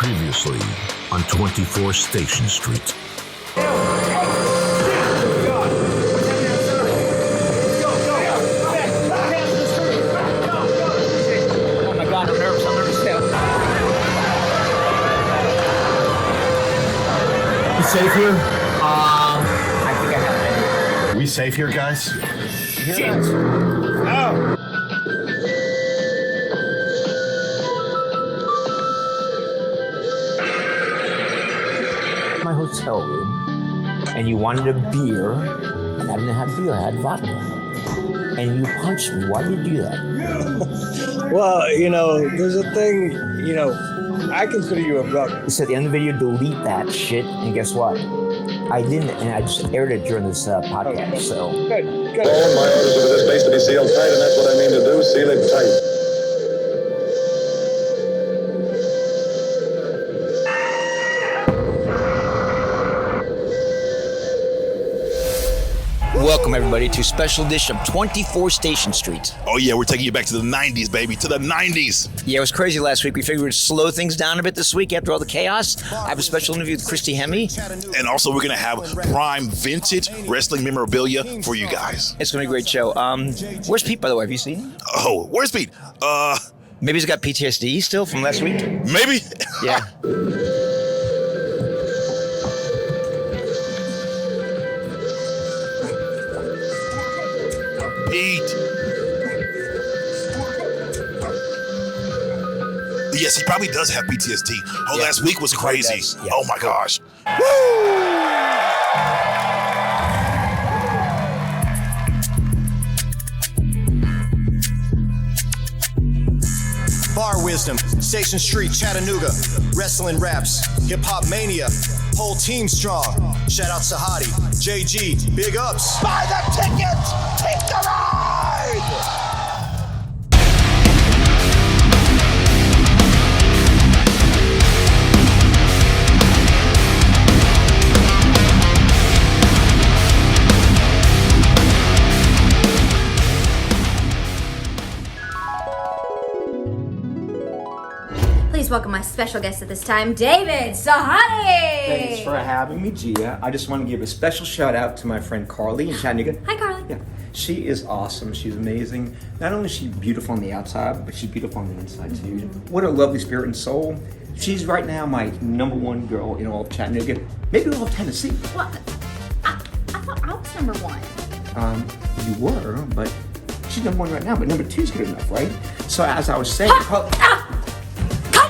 Previously on 24 Station Street. Oh my God, I'm nervous now. You safe here? I think I have it. We safe here, guys? Shit. Oh! My hotel room, and you wanted a beer, and I didn't have beer, I had vodka. And you punched me. Why did you do that? Well, there's a thing, I consider you a brother. You said at the end of the video, delete that shit, and guess what? I didn't, and I just aired it during this podcast, so. Good. All my orders are for this base to be sealed tight, and that's what I mean to do, seal it tight. Welcome, everybody, to a special edition of 24 Station Street. Oh, yeah, we're taking you back to the 90s, baby, to the 90s. Yeah, it was crazy last week. We figured we'd slow things down a bit this week after all the chaos. I have a special interview with Christy Hemme. And also, we're going to have prime vintage wrestling memorabilia for you guys. It's going to be a great show. Where's Pete, by the way? Have you seen him? Oh, where's Pete? Maybe he's got PTSD still from last week? Maybe? Yeah. Pete. Yes, he probably does have PTSD. Oh, Yeah. last week was crazy. Does, yeah. Oh, my gosh. Bar Wisdom, Station Street, Chattanooga, Wrestling Raps, Hip Hop Mania, whole team strong. Shout out Sahadi, JG, big ups. Buy the ticket! Take the ride! Please welcome my special guest at this time, David Sahadi. Thanks for having me, Gia. I just want to give a special shout out to my friend Carly in Chattanooga. Hi, Carly. Yeah, she is awesome. She's amazing. Not only is she beautiful on the outside, but she's beautiful on the inside too. What a lovely spirit and soul. She's right now my number one girl in all of Chattanooga, maybe all of Tennessee. Well, I thought I was number one. You were, but she's number one right now. But number two is good enough, right? So as I was saying, Cut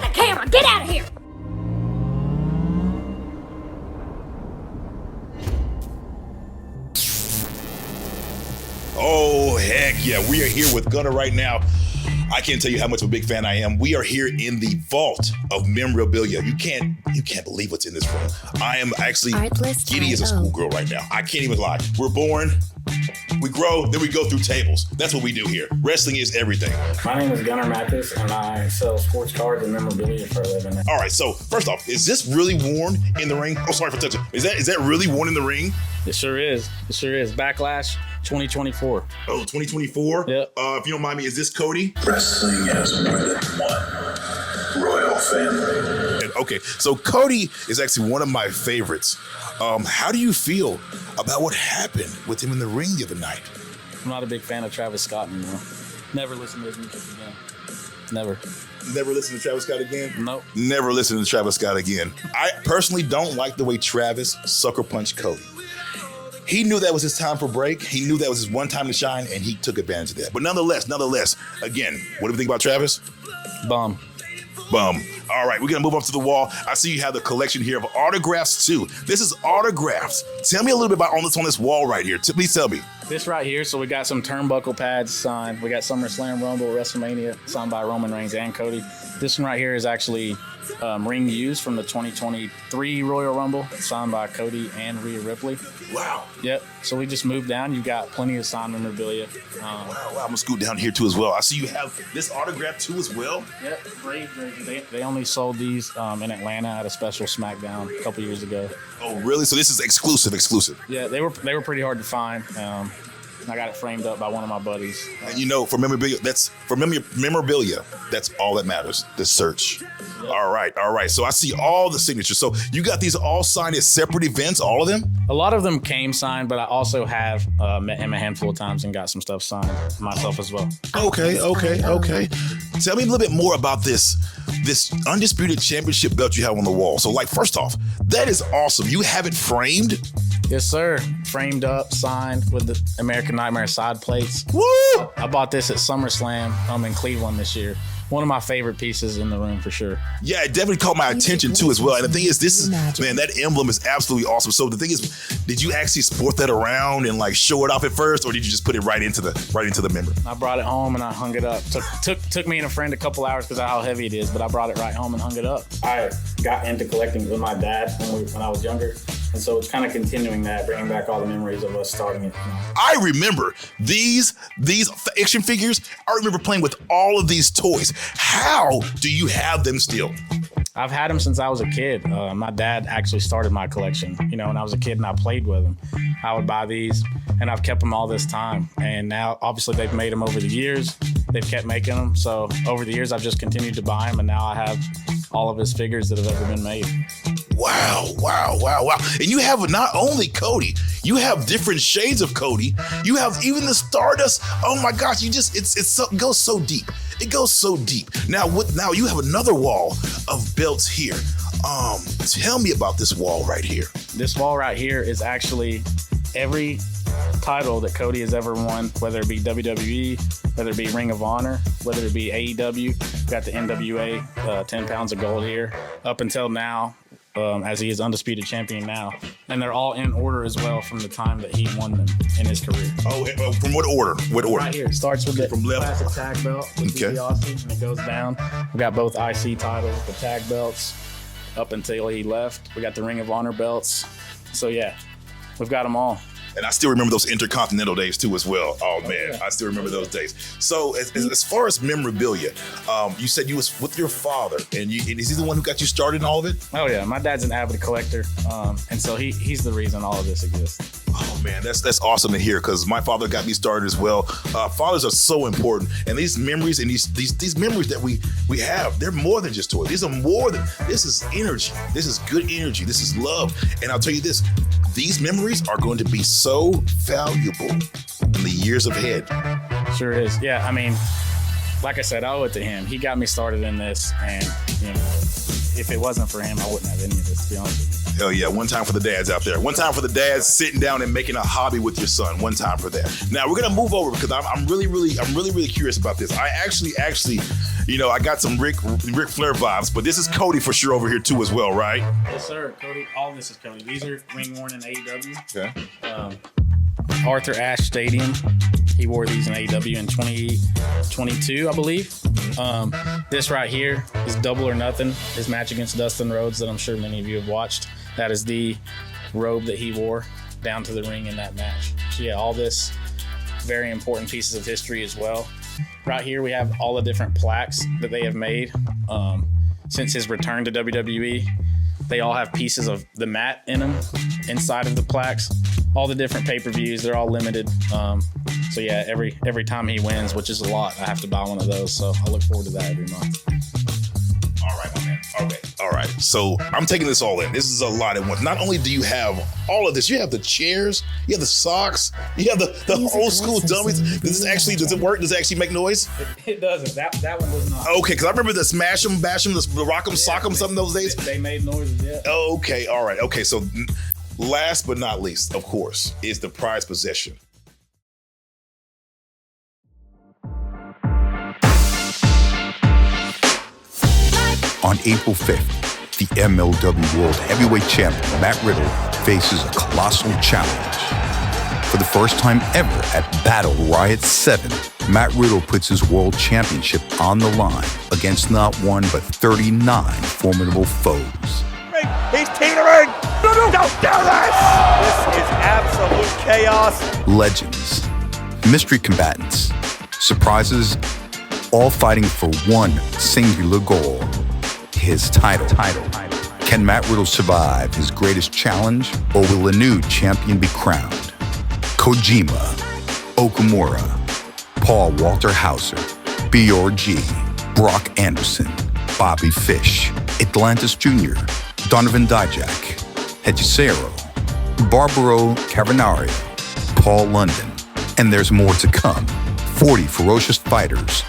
the camera! Get out of here! Oh, heck yeah. We are here with Gunner right now. I can't tell you how much of a big fan I am. We are here in the vault of memorabilia. You can't believe what's in this room. I am actually giddy as a schoolgirl right now. I can't even lie. We're born, we grow, then we go through tables. That's what we do here. Wrestling is everything. My name is Gunner Mathis, and I sell sports cards and memorabilia for a living. All right, so first off, is this really worn in the ring? Oh, sorry for touching. Is that really worn in the ring? It sure is. Backlash 2024. Oh, 2024? Yep. If you don't mind me, is this Cody? Wrestling has more than one royal family. Okay, so Cody is actually one of my favorites. How do you feel about what happened with him in the ring the other night? I'm not a big fan of Travis Scott anymore. Never listen to his music again. Never. Never listen to Travis Scott again? Nope. Never listen to Travis Scott again. I personally don't like the way Travis sucker punched Cody. He knew that was his time for break. He knew that was his one time to shine, and he took advantage of that. But nonetheless, again, what do you think about Travis? Bum. All right, we're going to move up to the wall. I see you have the collection here of autographs, too. This is autographs. Tell me a little bit about what's on this wall right here. Please tell me. This right here, so we got some turnbuckle pads signed. We got SummerSlam, Rumble, WrestleMania signed by Roman Reigns and Cody. This one right here is actually ring used from the 2023 Royal Rumble, signed by Cody and Rhea Ripley. Wow. Yep. So we just moved down. You got plenty of signed memorabilia. Wow. I'm going to scoot down here, too, as well. I see you have this autograph, too, as well. Yep. They only sold these in Atlanta at a special SmackDown a couple years ago. Oh, really? So this is exclusive. Yeah, they were pretty hard to find. And I got it framed up by one of my buddies. And you know, for memorabilia, that's all that matters. The search. Yep. All right. So I see all the signatures. So you got these all signed at separate events, all of them? A lot of them came signed, but I also have met him a handful of times and got some stuff signed myself as well. Okay. Tell me a little bit more about this undisputed championship belt you have on the wall. So, like, first off, that is awesome. You have it framed? Yes, sir. Framed up, signed with the American Nightmare side plates. Woo! I bought this at SummerSlam in Cleveland this year. One of my favorite pieces in the room for sure. Yeah, it definitely caught my attention too as well. And the thing is, man, that emblem is absolutely awesome. So the thing is, did you actually sport that around and like show it off at first, or did you just put it right into the member? I brought it home and I hung it up. Took me and a friend a couple hours because of how heavy it is, but I brought it right home and hung it up. I got into collecting with my dad when I was younger. And so it's kind of continuing that, bringing back all the memories of us starting it. I remember these action figures. I remember playing with all of these toys. How do you have them still? I've had them since I was a kid. My dad actually started my collection. You know, when I was a kid and I played with them, I would buy these, and I've kept them all this time. And now, obviously, they've made them over the years. They've kept making them. So over the years, I've just continued to buy them, and now I have all of his figures that have ever been made. Wow. And you have not only Cody, you have different shades of Cody. You have even the Stardust. Oh my gosh, it goes so deep. It goes so deep. Now you have another wall of belts here. Tell me about this wall right here. This wall right here is actually every title that Cody has ever won, whether it be WWE, whether it be Ring of Honor, whether it be AEW. Got the NWA 10 pounds of gold here up until now, as he is undisputed champion now. And they're all in order as well from the time that he won them in his career. Oh, from what order? Right here. It starts with the classic tag belt, which is awesome, and it goes down. We got both IC titles, the tag belts, up until he left. We got the Ring of Honor belts. So yeah, we've got them all. And I still remember those Intercontinental days too as well. Oh man, I still remember those days. So as far as memorabilia, you said you was with your father, and is he the one who got you started in all of it? Oh yeah, my dad's an avid collector, and so he's the reason all of this exists. Oh man, that's awesome to hear, because my father got me started as well. Fathers are so important, and these memories and these memories that we have, they're more than just toys. These are more than, this is energy. This is good energy. This is love. And I'll tell you this, these memories are going to be so valuable in the years ahead. Sure is. Yeah, I mean, like I said, I owe it to him. He got me started in this, and you know, if it wasn't for him, I wouldn't have any of this, to be honest with you. Hell yeah, one time for the dads out there. One time for the dads sitting down and making a hobby with your son. One time for that. Now we're gonna move over, because I'm really curious about this. I actually, you know, I got some Ric Flair vibes, but this is Cody for sure over here too as well, right? Yes, sir. Cody, all of this is Cody. These are ring worn in AEW. Okay. Arthur Ashe Stadium. He wore these in AEW in 2022, I believe. This right here is Double or Nothing, his match against Dustin Rhodes that I'm sure many of you have watched. That is the robe that he wore down to the ring in that match. So yeah, all this very important pieces of history as well. Right here we have all the different plaques that they have made since his return to WWE. They all have pieces of the mat in them, inside of the plaques. All the different pay-per-views, they're all limited. So yeah, every time he wins, which is a lot, I have to buy one of those. So I look forward to that every month. All right, my man. Okay. All right. So I'm taking this all in. This is a lot at once. Not only do you have all of this, you have the chairs, you have the socks, you have the old school dummies. Does it work? Does it actually make noise? It doesn't. That one does not. Okay, because I remember the smash 'em, bash 'em, the rock 'em, sock 'em, something those days. They made noises, yeah. Okay, all right. Okay, so last but not least, of course, is the prized possession. On April 5th, the MLW World Heavyweight Champion Matt Riddle faces a colossal challenge. For the first time ever at Battle Riot 7, Matt Riddle puts his World Championship on the line against not one but 39 formidable foes. He's teetering! Don't do this! This is absolute chaos. Legends, mystery combatants, surprises, all fighting for one singular goal. His title. Can Matt Riddle survive his greatest challenge, or will a new champion be crowned? Kojima, Okamura, Paul Walter Hauser, B.R.G., Brock Anderson, Bobby Fish, Atlantis Jr., Donovan Dijak, Hechicero, Barbaro Cavanario, Paul London, and there's more to come. 40 ferocious fighters,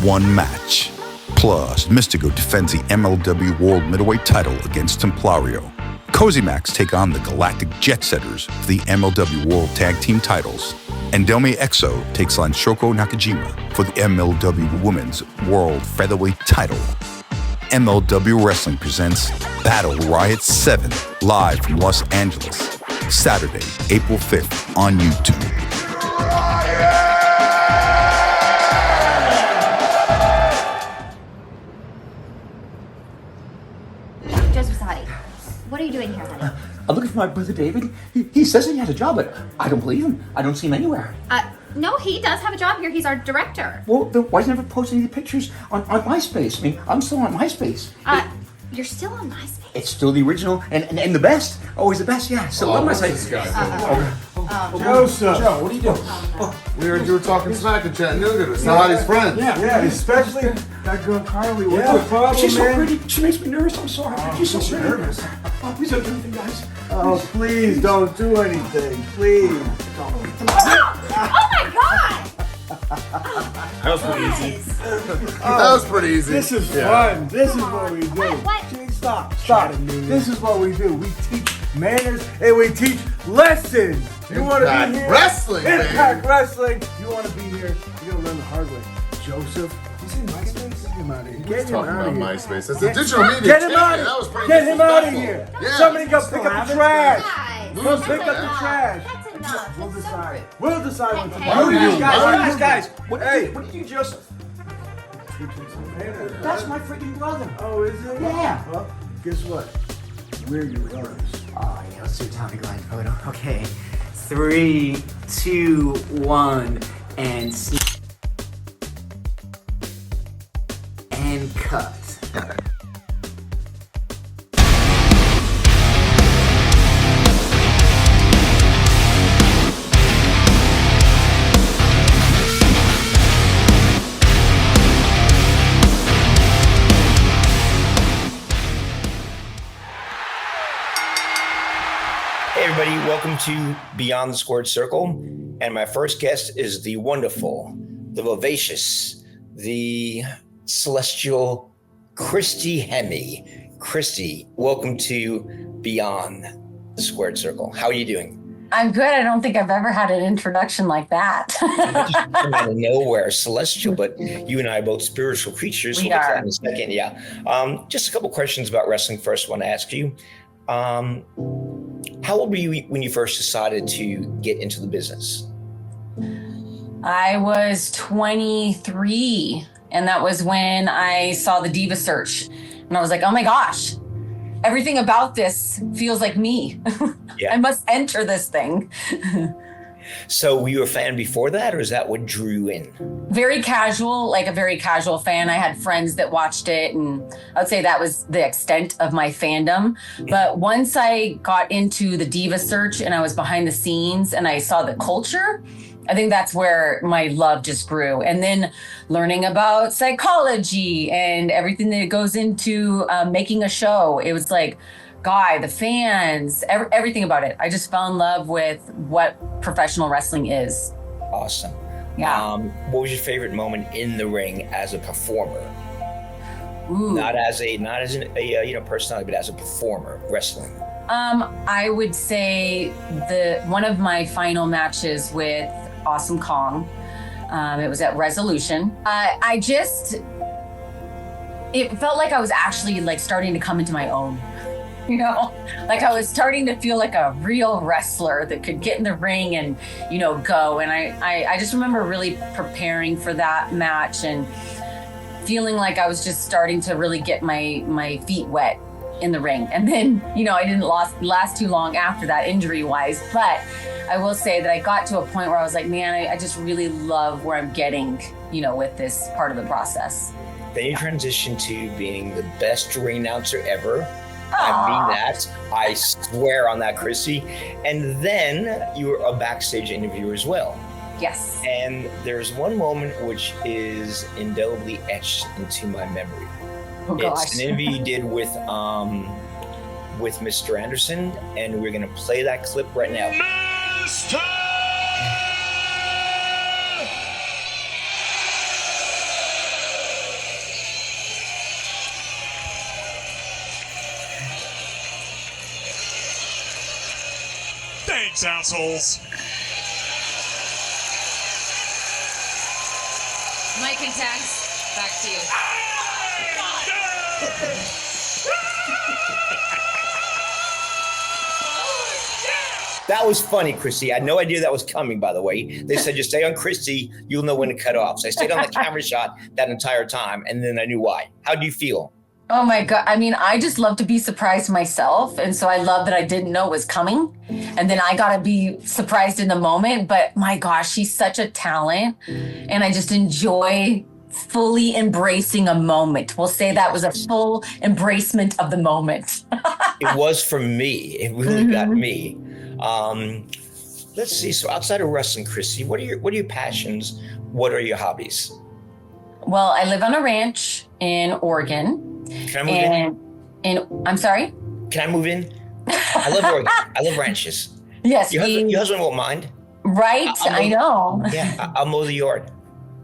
one match. Plus, Mystico defends the MLW World Middleweight title against Templario. Cozy Max take on the Galactic Jet Setters for the MLW World Tag Team titles. And Delme Exo takes on Shoko Nakajima for the MLW Women's World Featherweight title. MLW Wrestling presents Battle Riot 7 live from Los Angeles, Saturday, April 5th on YouTube. Joseph Sahadi, what are you doing here, honey? I'm looking for my brother David. He says he has a job, but I don't believe him. I don't see him anywhere. No, he does have a job here. He's our director. Well, then why does he never post any of the pictures on MySpace? I mean, I'm still on MySpace. You're still on MySpace? It's still the original and the best. Always the best, yeah. So love MySpace. Joseph. Joe, what are you doing? We heard you were talking smack to Chattanooga. It's not his friend. Yeah, especially that girl Carly. What's the problem, She's so man? pretty. She makes me nervous. I'm sorry. She's so pretty. nervous. Oh, please don't do anything, guys. Oh, please don't do anything. Please. Oh my God! That was pretty easy. That was pretty easy. This is fun. This is what we do. What? Stop. This is what we do. We teach manners and we teach lessons. You want to be here? Wrestling, Impact baby. Wrestling. You want to be here? You're going to learn the hard way. Joseph, he's in MySpace. Get him out of here. Get him Talking out about of here. MySpace. That's a digital media. Get him out That was pretty Get him out of disrespectful. here. Yeah. Somebody go pick up the trash. Guys, Go pick up the trash. that's enough. We'll That's so decide. rude. We'll decide what to do. Hey, hey, Guys. What did you do, Joseph? That's my freaking brother. Oh, is it? Yeah. Well, guess what? We're your brothers. Oh, yeah, let's do a Tommy Glide photo. Okay. 3, 2, 1, and cut. Hey everybody, welcome to Beyond the Squared Circle. And my first guest is the wonderful, the vivacious, the celestial Christy Hemme. Christy, welcome to Beyond the Squared Circle. How are you doing? I'm good. I don't think I've ever had an introduction like that. Come out of nowhere, celestial, but you and I are both spiritual creatures. We We'll get to are. that in a second, yeah. Just a couple questions about wrestling. First, I want to ask you, how old were you when you first decided to get into the business? I was 23, and that was when I saw the Diva Search. And I was like, oh my gosh, everything about this feels like me. Yeah. I must enter this thing. So were you a fan before that, or is that what drew you in? Very casual, like a very casual fan. I had friends that watched it, and I would say that was the extent of my fandom. But once I got into the Diva Search and I was behind the scenes and I saw the culture, I think that's where my love just grew. And then learning about psychology and everything that goes into making a show, it was like, the fans, everything about it. I just fell in love with what professional wrestling is. Awesome. Yeah. What was your favorite moment in the ring as a performer? Ooh. Not as a personality, but as a performer wrestling. I would say one of my final matches with Awesome Kong. It was at Resolution. It felt like I was actually like starting to come into my own. You know, like I was starting to feel like a real wrestler that could get in the ring and, go. And I just remember really preparing for that match and feeling like I was just starting to really get my feet wet in the ring. And then, I didn't last too long after that injury-wise. But I will say that I got to a point where I was like, man, I just really love where I'm getting, with this part of the process. Then you transitioned to being the best ring announcer ever. Aww. I mean that. I swear on that, Chrissy. And then you were a backstage interviewer as well. Yes. And there's one moment which is indelibly etched into my memory. Oh gosh. It's an interview you did with Mr. Anderson, and we're gonna play that clip right now. Thanks, assholes. Mike and Tex, back to you. That was funny, Christy. I had no idea that was coming, by the way. They said, just stay on Christy, you'll know when to cut off. So I stayed on the camera shot that entire time, and then I knew why. How do you feel? Oh my God. I mean, I just love to be surprised myself. And so I love that I didn't know it was coming. And then I got to be surprised in the moment. But my gosh, she's such a talent. And I just enjoy fully embracing a moment. We'll say that was a full embracement of the moment. It was for me. It really got me. Let's see. So outside of wrestling, Christy, what are your passions? What are your hobbies? Well, I live on a ranch in Oregon. Can I move in? I'm sorry? Can I move in? I love Oregon. I love ranches. Yes. Your husband won't mind. Right? I know. Yeah, I'll mow the yard.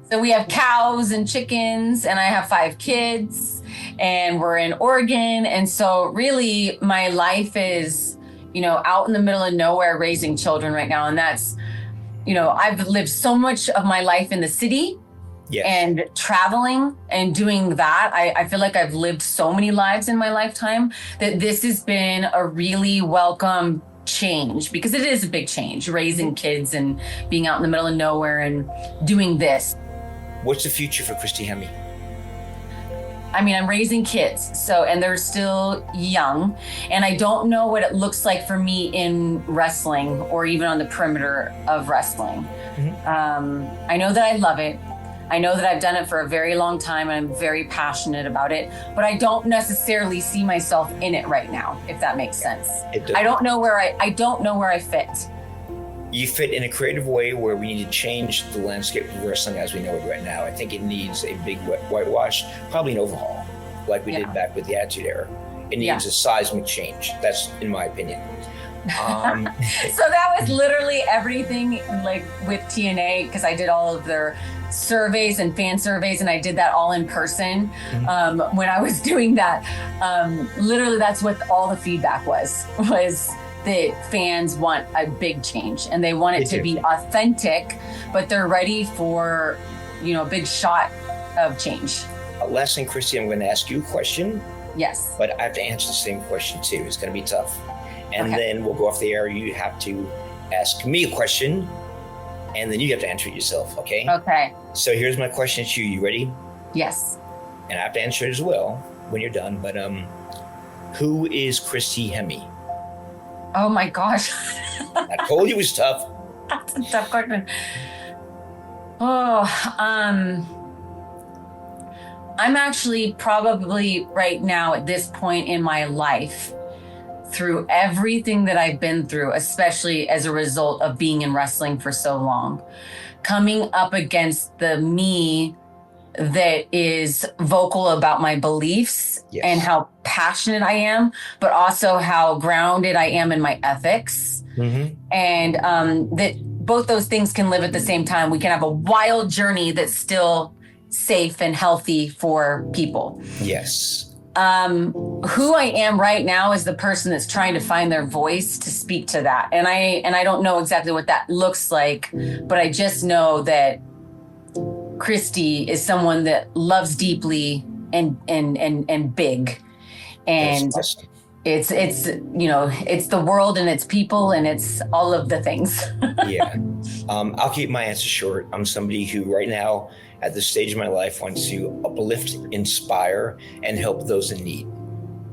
So we have cows and chickens, and I have 5 kids, and we're in Oregon. And so really my life is, out in the middle of nowhere raising children right now. And that's, I've lived so much of my life in the city. Yes. And traveling and doing that, I feel like I've lived so many lives in my lifetime that this has been a really welcome change, because it is a big change, raising kids and being out in the middle of nowhere and doing this. What's the future for Christy Hemme? I mean, I'm raising kids, and they're still young, and I don't know what it looks like for me in wrestling or even on the perimeter of wrestling. I know that I love it. I know that I've done it for a very long time, and I'm very passionate about it, but I don't necessarily see myself in it right now, if that makes sense. I don't know where I fit. You fit in a creative way where we need to change the landscape of wrestling as we know it right now. I think it needs a big whitewash, probably an overhaul, like we did back with the Attitude Era. It needs a seismic change. That's in my opinion. So that was literally everything, like with TNA, because I did all of their surveys and fan surveys, and I did that all in person. When I was doing that, literally that's what all the feedback was that fans want a big change, and they want it to be authentic, but they're ready for, a big shot of change. Last thing, Christy, I'm going to ask you a question. Yes. But I have to answer the same question too. It's going to be tough. And then we'll go off the air. You have to ask me a question, and then you have to answer it yourself, okay? Okay. So here's my question to you. You ready? Yes. And I have to answer it as well when you're done. But who is Christy Hemme? Oh my gosh. I told you it was tough. That's a tough question. Oh, I'm actually probably right now at this point in my life, through everything that I've been through, especially as a result of being in wrestling for so long, coming up against the me that is vocal about my beliefs and how passionate I am, but also how grounded I am in my ethics. And that both those things can live at the same time. We can have a wild journey that's still safe and healthy for people. Yes. Who I am right now is the person that's trying to find their voice to speak to that. And I don't know exactly what that looks like, but I just know that Christy is someone that loves deeply and big. And awesome. It's the world and it's people and it's all of the things. Yeah. I'll keep my answer short. I'm somebody who right now at this stage of my life wants to uplift, inspire, and help those in need.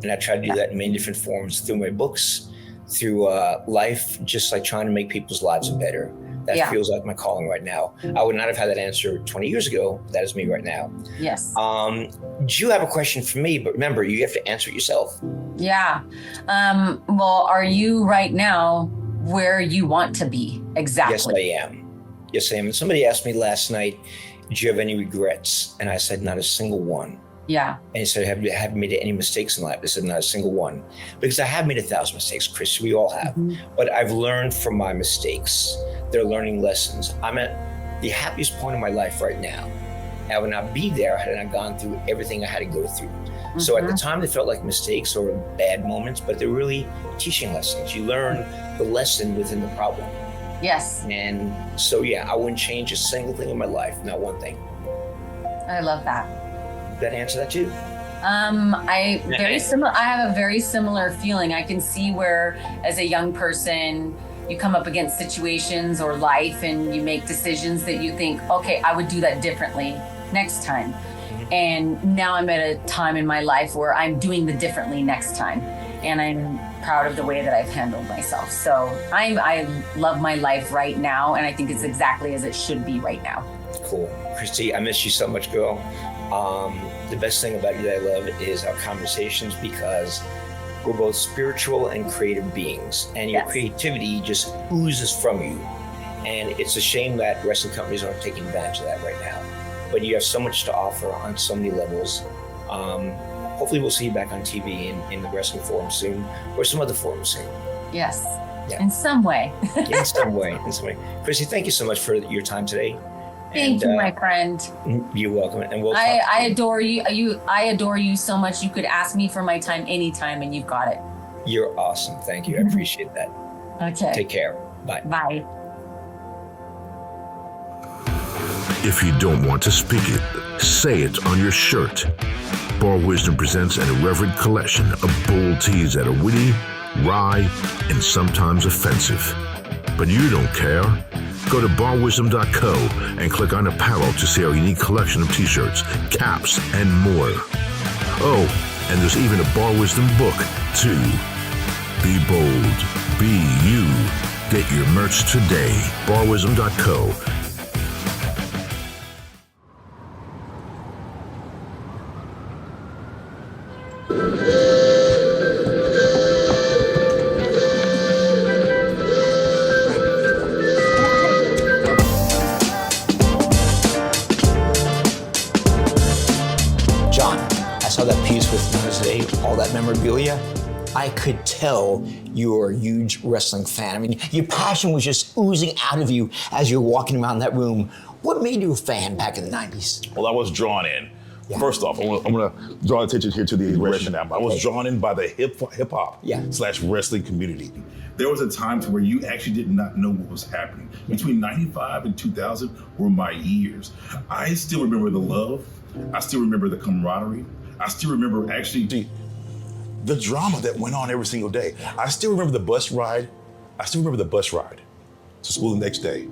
And I try to do that in many different forms, through my books, through life, just like trying to make people's lives better. That feels like my calling right now. I would not have had that answer 20 years ago. That is me right now. Yes. Do you have a question for me? But remember, you have to answer it yourself. Yeah. Well, are you right now where you want to be exactly? Yes, I am. Yes, I am. And somebody asked me last night, do you have any regrets? And I said, not a single one. Yeah. And he said, have you made any mistakes in life? I said, not a single one. Because I have made 1,000 mistakes, Chris. We all have. But I've learned from my mistakes. They're learning lessons. I'm at the happiest point in my life right now. I would not be there had I not gone through everything I had to go through. So at the time, they felt like mistakes or bad moments, but they're really teaching lessons. You learn the lesson within the problem. Yes. And so, yeah, I wouldn't change a single thing in my life, not one thing. I love that. Did that answer that too? I have a very similar feeling. I can see where, as a young person, you come up against situations or life and you make decisions that you think, okay, I would do that differently next time. And now I'm at a time in my life where I'm doing the differently next time. And I'm proud of the way that I've handled myself. So I love my life right now. And I think it's exactly as it should be right now. Cool. Christy, I miss you so much, girl. The best thing about you that I love is our conversations, because we're both spiritual and creative beings. And your creativity just oozes from you. And it's a shame that wrestling companies aren't taking advantage of that right now. But you have so much to offer on so many levels. Hopefully we'll see you back on TV in the wrestling forum soon, or some other forum soon. Yes. Yeah. In some way. In some way. Christy, thank you so much for your time today. Thank you, my friend. You're welcome. And we'll I adore you. I adore you so much. You could ask me for my time anytime and you've got it. You're awesome. Thank you. I appreciate that. Okay. Take care. Bye. Bye. If you don't want to speak it, say it on your shirt. Bar Wisdom presents an irreverent collection of bold teas that are witty, wry, and sometimes offensive. But you don't care. Go to barwisdom.co and click on apparel to see our unique collection of t-shirts, caps, and more. Oh, and there's even a Bar Wisdom book, too. Be bold. Be you. Get your merch today. barwisdom.co. All that memorabilia, I could tell you're a huge wrestling fan. I mean, your passion was just oozing out of you as you're walking around that room. What made you a fan back in the 90s? Well, I was drawn in. Yeah. First off, I'm gonna draw attention here to the aggression now. I was drawn in by the hip hop / wrestling community. There was a time to where you actually did not know what was happening. Between 95 and 2000 were my years. I still remember the love. I still remember the camaraderie. I still remember actually the drama that went on every single day. I still remember the bus ride. To school the next day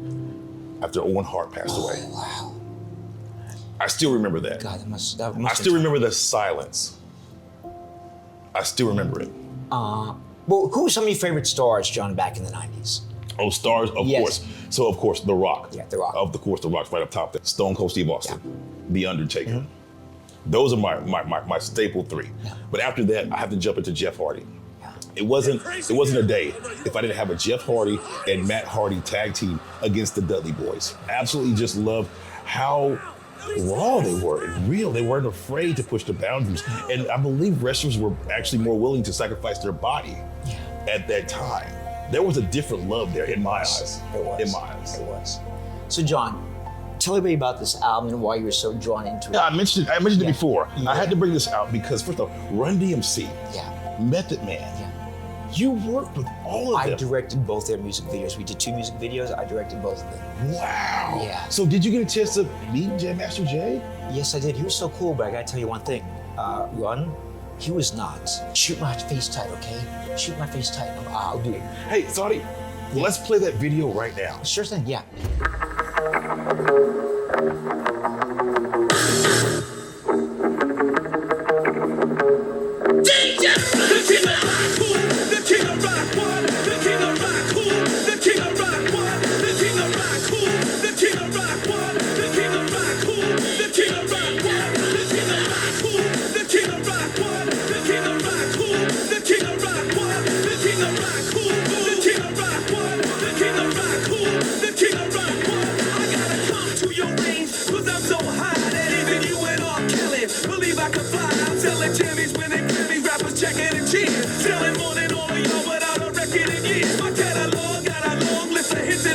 after Owen Hart passed away. Wow. I still remember that. God, that must I still remember the silence. I still remember it. Well, who were some of your favorite stars, John, back in the 90s? Oh, stars, of course. So, of course, The Rock. Yeah, The Rock. Of course, The Rock's right up top there. Stone Cold Steve Austin. The Undertaker. Those are my staple three. Yeah. But after that, I have to jump into Jeff Hardy. Yeah. It wasn't a day if I didn't have a Jeff Hardy and Matt Hardy tag team against the Dudley Boys. Absolutely just loved how raw they were and real. They weren't afraid to push the boundaries. And I believe wrestlers were actually more willing to sacrifice their body at that time. There was a different love there in my eyes. It was. In my eyes. It was. So, John, tell everybody about this album and why you were so drawn into it. Yeah, I mentioned it before. Yeah. I had to bring this out because, first of all, Run DMC, Method Man, you worked with all of them. I directed both their music videos. We did 2 music videos. I directed both of them. Wow. Yeah. So did you get a chance to meet Jam Master Jay? Yes, I did. He was so cool, but I gotta tell you one thing. Run, he was not. Shoot my face tight, okay? Shoot my face tight. I'll do it. Hey, Saudi, let's play that video right now. Sure thing, yeah.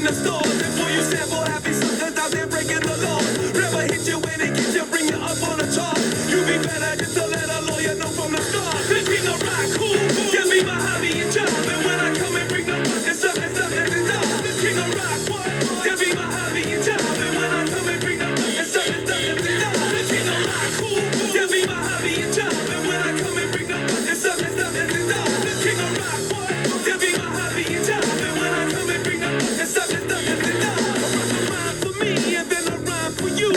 in the stores. And for you sample happy suckers out there breaking the law. Never hit you when it gets you, bring you up on the chart. You be better just to let a lawyer know from the start. The king of rock, cool, can be my hobby and job. And when I come and bring the rock, it's up, it's up, it's up. The king of rock, what? Can be my hobby and job. And when I come and bring the rock, it's up, it's up, it's up. The king of rock, cool, can be my hobby and job. And when I come and bring the rock, it's up, it's up, it's up. The king of rock, what? Can be my hobby and job. And when I come and bring the rock, it's up, it's up, it's up. Rhyme for me and then a rhyme for you.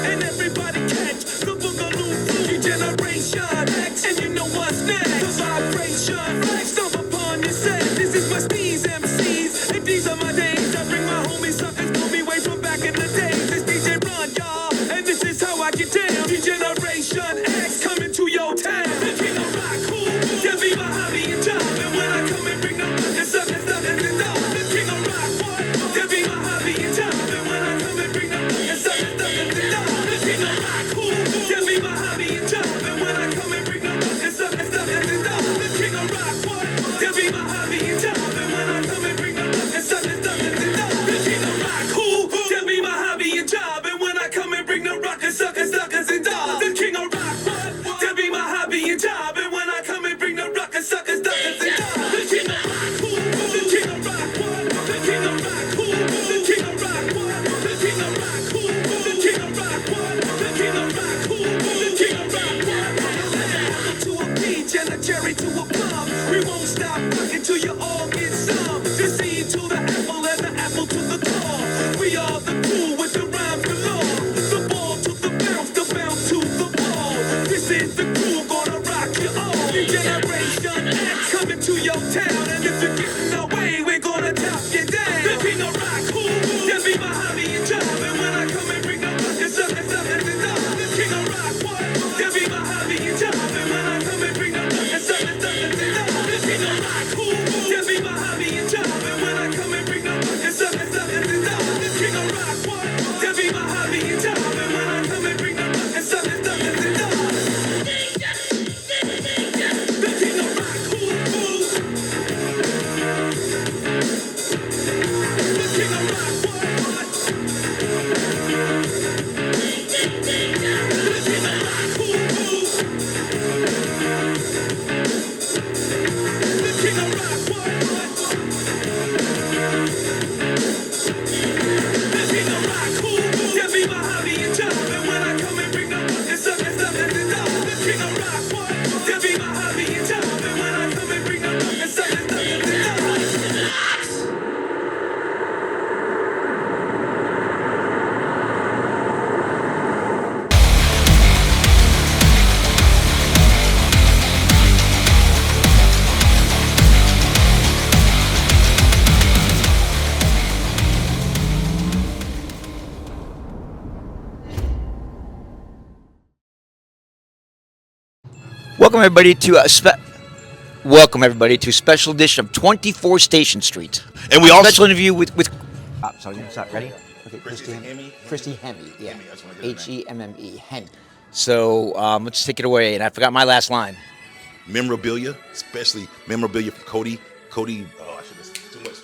And everybody catch the boogaloo flu. Generation X, and you know what's next. The vibration, stomp upon your set. This is my steez MCs, and these are my days. I bring my homies suckers, know me way from back in the days. This DJ Run, y'all, and this is how I get down. Generation X coming to your town. The king of rock, cool, can be my hobby and job. And when I come and bring the rock, it's up, it's up, it's up. The king of rock, what? Can be my hobby and job. And when I come and bring the rock, it's up, it's up, it's up. The king of rock, cool, can be my hobby and job. And when I come and bring the rock, it's up, it's up, it's up. The king of rock, what? Can be my hobby and job. And when I come and bring the rock, it's up, it's up, it's up. The king of rock, cool, can be my hobby and job. And when I come and bring the rock, it's up, it's up, it's up. The king of rock, what? Can be my hobby and job. And when I come and bring the rock, it's up, it's up, it's up. The king of rock, cool, the king of rock, what? The king of rock, cool, the king of rock, what? The king of rock, cool, the king of rock, what? The king of rock, cool, the king of rock, what? To a peach and a cherry to a plum. We won't stop rocking till you all get some. The seed to the apple and the apple to the core. We are the crew with the rhymes galore. The ball to the bounce to the ball. This is the crew gonna rock you all. Generation X coming to your town. And if you get in our way, we're gonna top you down. The king of rock, cool, can be my hobby and job. And when I come and bring the rock, it's up, it's up, it's up. The king of rock, what? Can be my hobby and job. And when I come and bring the rock, it's up, it's up, it's up. The king of rock, cool, can be my hobby and job. And when I come and bring the rock, it's up, it's up, it's up. The king of rock, what? Can be my hobby and job. And when I come and bring the rock, it's up, it's up, it's up. The king of rock, cool, cool. The king of rock, what? The king of rock, cool, cool. The king of rock, what? The king of rock, cool, can be my hobby and job. And when I come and bring the rock, it's up, it's up, it's up. The king of rock, what? Can be my hobby and job. And when I come and bring the rock, it's up, it's up, it's up. Welcome everybody to a special edition of 24 Station Street. And we also special interview with sorry, ready? Okay, Christy Hemme. Christy Hemme, yeah. Hemme, Hemme. So let's take it away. And I forgot my last line. Memorabilia, especially memorabilia from Cody. Cody, oh, I should have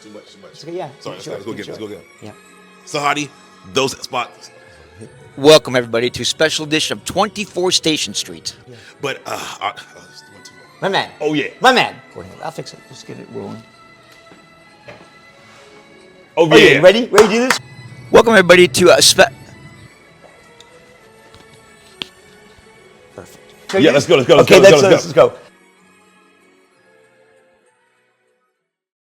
too much. It's okay, yeah. Sorry, sure, let's go again. Yeah. Sahadi, those spots. Welcome everybody to a special edition of 24 Station Street. Yeah. But my man. Oh yeah. My man. Go ahead. I'll fix it. Just get it rolling. Oh yeah. Ready? Ready to do this? Welcome everybody to a Perfect. Yeah, let's go. Okay, let's go.